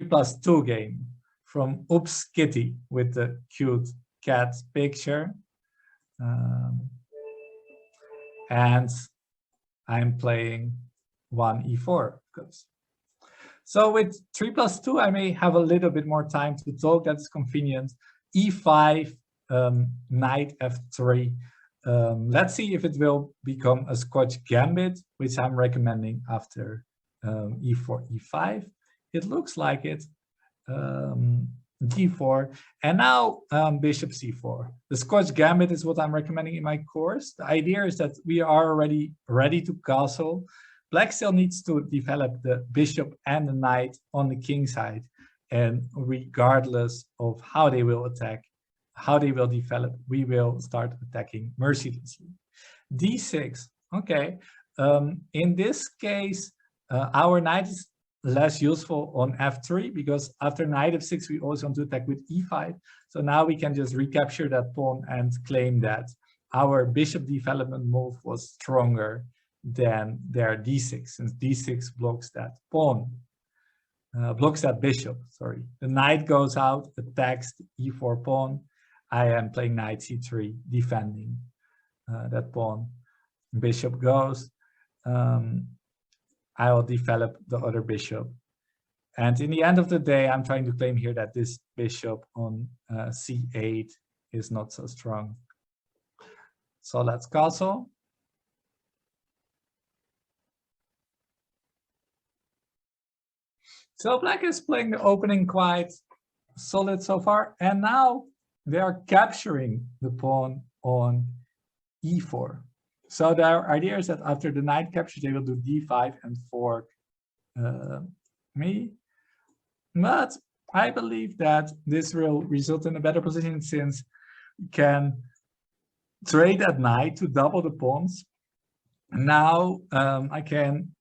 3+2 game from Oopskitty with the cute cat picture. And I'm playing 1e4, of course. So with 3+2, I may have a little bit more time to talk. That's convenient. e5, knight f3. Let's see if it will become a Scotch gambit, which I'm recommending after e4, e5. It looks like it. d4, and now bishop c4. The Scotch gambit is what I'm recommending in my course. The idea is that we are already ready to castle. Black still needs to develop the bishop and the knight on the king side, and regardless of how they will attack, how they will develop, we will start attacking mercilessly. d6, okay. In this case, our knight is less useful on f3 because after knight f6 we also want to attack with e5. So now we can just recapture that pawn and claim that our bishop development move was stronger than their d6, since d6 blocks that pawn, blocks that bishop, sorry. The knight goes out, attacks the e4 pawn. I am playing knight c3, defending that pawn. Bishop goes. I will develop the other bishop. And in the end of the day, I'm trying to claim here that this bishop on c8 is not so strong. So let's castle. So black is playing the opening quite solid so far. And now they are capturing the pawn on e4. So their idea is that after the knight capture, they will do d5 and fork me. But I believe that this will result in a better position, since we can trade that knight to double the pawns. Now I can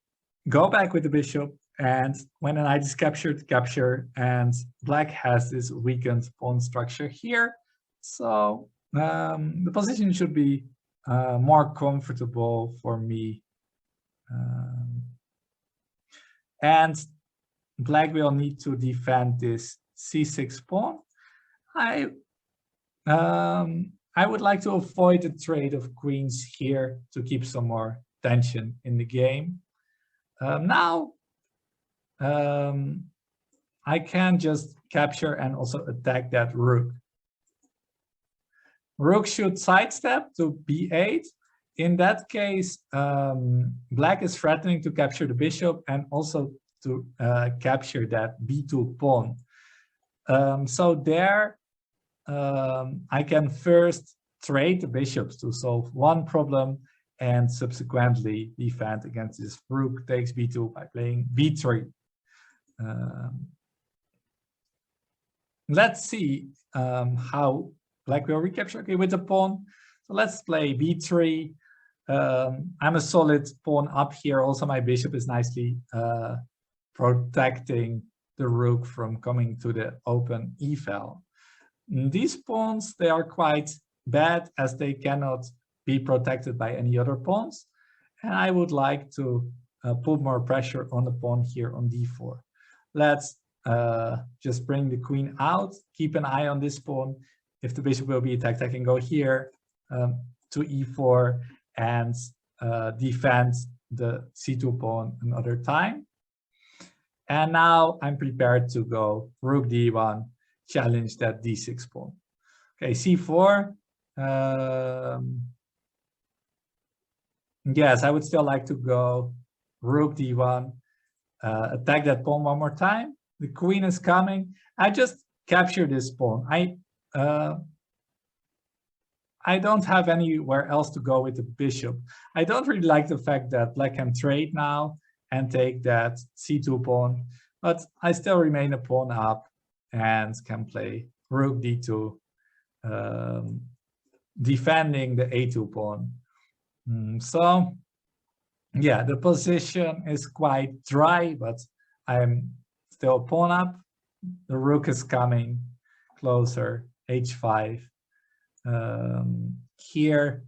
go back with the bishop, and when a knight is captured, capture, and black has this weakened pawn structure here. So the position should be more comfortable for me. And black will need to defend this c6 pawn. I would like to avoid the trade of queens here to keep some more tension in the game. Now I can just capture and also attack that rook. Rook should sidestep to b8. In that case, black is threatening to capture the bishop and also to capture that b2 pawn. So there, I can first trade the bishops to solve one problem and subsequently defend against this rook takes b2 by playing b3. Let's see how black will recapture. Okay, with the pawn. So let's play b3. I'm a solid pawn up here. Also, my bishop is nicely protecting the rook from coming to the open e-file. These pawns, they are quite bad as they cannot be protected by any other pawns. And I would like to put more pressure on the pawn here on d4. Let's just bring the queen out, keep an eye on this pawn. If the bishop will be attacked, I can go here to e4 and defend the c2 pawn another time. And now I'm prepared to go rook d1, challenge that d6 pawn. Okay, c4. Yes, I would still like to go rook d1, attack that pawn one more time. The queen is coming. I just capture this pawn. I don't have anywhere else to go with the bishop. I don't really like the fact that black can trade now and take that c2 pawn, but I still remain a pawn up and can play rook d2, defending the a2 pawn. So yeah, the position is quite dry, but I'm still pawn up. The rook is coming closer, h5. Here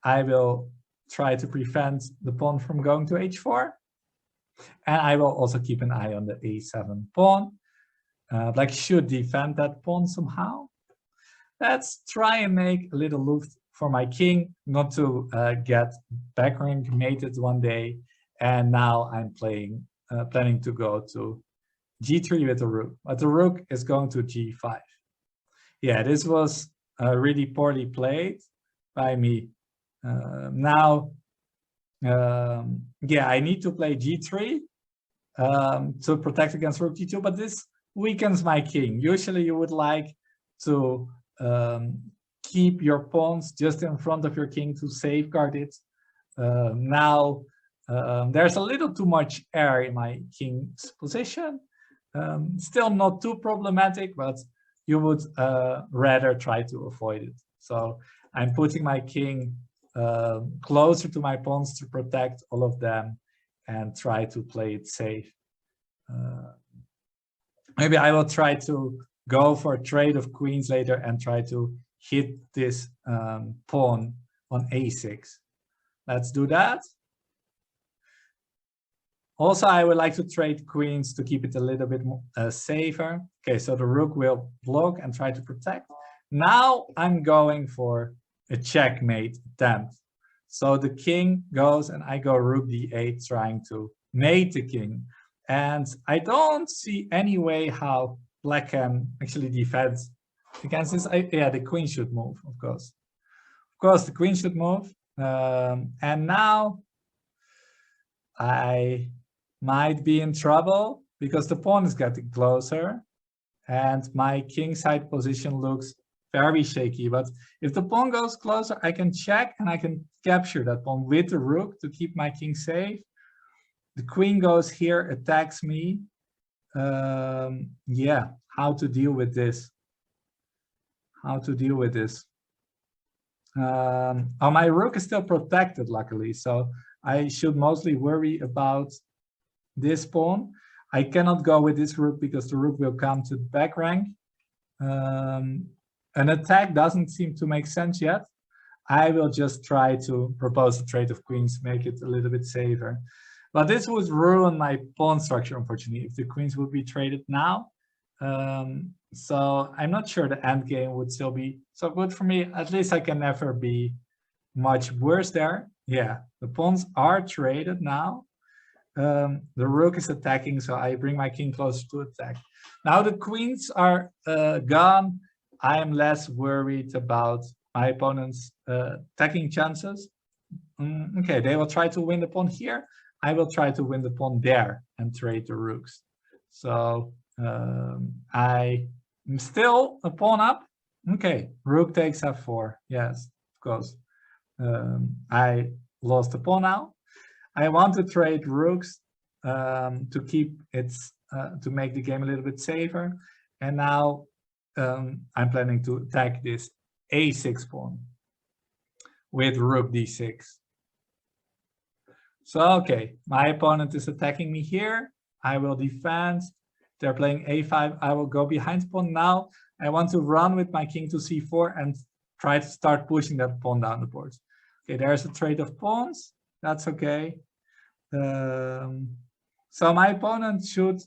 I will try to prevent the pawn from going to h4. And I will also keep an eye on the a7 pawn. Black should defend that pawn somehow. Let's try and make a little loop for my king, not to get back rank mated one day. And now I'm planning to go to g3 with the rook, but the rook is going to g5. Yeah, this was really poorly played by me. Yeah, I need to play g3 to protect against rook g2, but this weakens my king. Usually you would like to keep your pawns just in front of your king to safeguard it. Now there's a little too much air in my king's position. Still not too problematic, but you would rather try to avoid it. So I'm putting my king closer to my pawns to protect all of them and try to play it safe. Maybe I will try to go for a trade of queens later and try to hit this pawn on a6. Let's do that. Also, I would like to trade queens to keep it a little bit more, safer. Okay, so the rook will block and try to protect. Now I'm going for a checkmate attempt. So the king goes and I go rook d8 trying to mate the king. And I don't see any way how black can actually defend against this. Yeah, the queen should move, of course. Of course, the queen should move. And now I might be in trouble because the pawn is getting closer and my king side position looks very shaky. But if the pawn goes closer, I can check and I can capture that pawn with the rook to keep my king safe. The queen goes here, attacks me. Yeah, how to deal with this? How to deal with this? Oh, my rook is still protected, luckily, so I should mostly worry about this pawn. I cannot go with this rook because the rook will come to the back rank. An attack doesn't seem to make sense yet. I will just try to propose a trade of queens, make it a little bit safer. But this would ruin my pawn structure, unfortunately, if the queens would be traded now. So I'm not sure the endgame would still be so good for me. At least I can never be much worse there. Yeah, the pawns are traded now. The rook is attacking, so I bring my king closer to attack. Now the queens are gone. I am less worried about my opponent's attacking chances. Okay, they will try to win the pawn here. I will try to win the pawn there and trade the rooks. So I am still a pawn up. Okay, rook takes f4. Yes, of course. I lost the pawn now. I want to trade rooks to keep it to make the game a little bit safer. And now I'm planning to attack this a6 pawn with rook d6. So okay, my opponent is attacking me here. I will defend. They're playing a5. I will go behind the pawn. Now I want to run with my king to c4 and try to start pushing that pawn down the board. Okay, there's a trade of pawns. That's okay. So my opponent should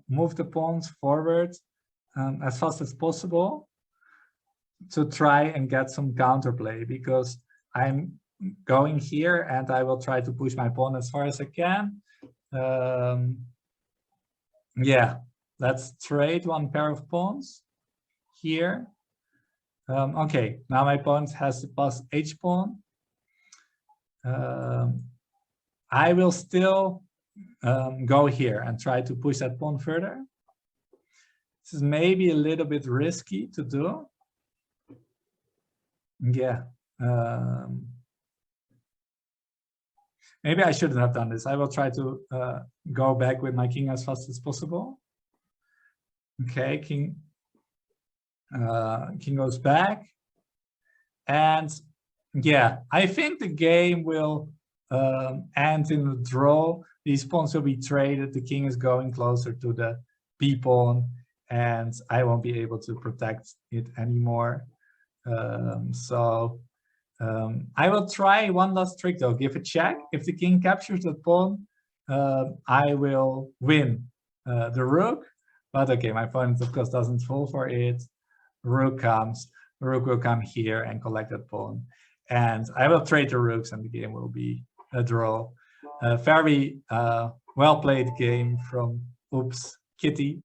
move the pawns forward as fast as possible to try and get some counterplay, because I'm going here and I will try to push my pawn as far as I can. Yeah, let's trade one pair of pawns here. Okay, now my opponent has to pass h pawn. I will still go here and try to push that pawn further. This is maybe a little bit risky to do. Yeah. Maybe I shouldn't have done this. I will try to go back with my king as fast as possible. Okay, king goes back. And yeah, I think the game will end in a draw. These pawns will be traded. The king is going closer to the b pawn, and I won't be able to protect it anymore. I will try one last trick though. Give a check. If the king captures the pawn, I will win the rook. But okay, my opponent of course doesn't fall for it. Rook comes, rook will come here and collect that pawn. And I will trade the rooks and the game will be a draw. A very well played game from Oopskitty.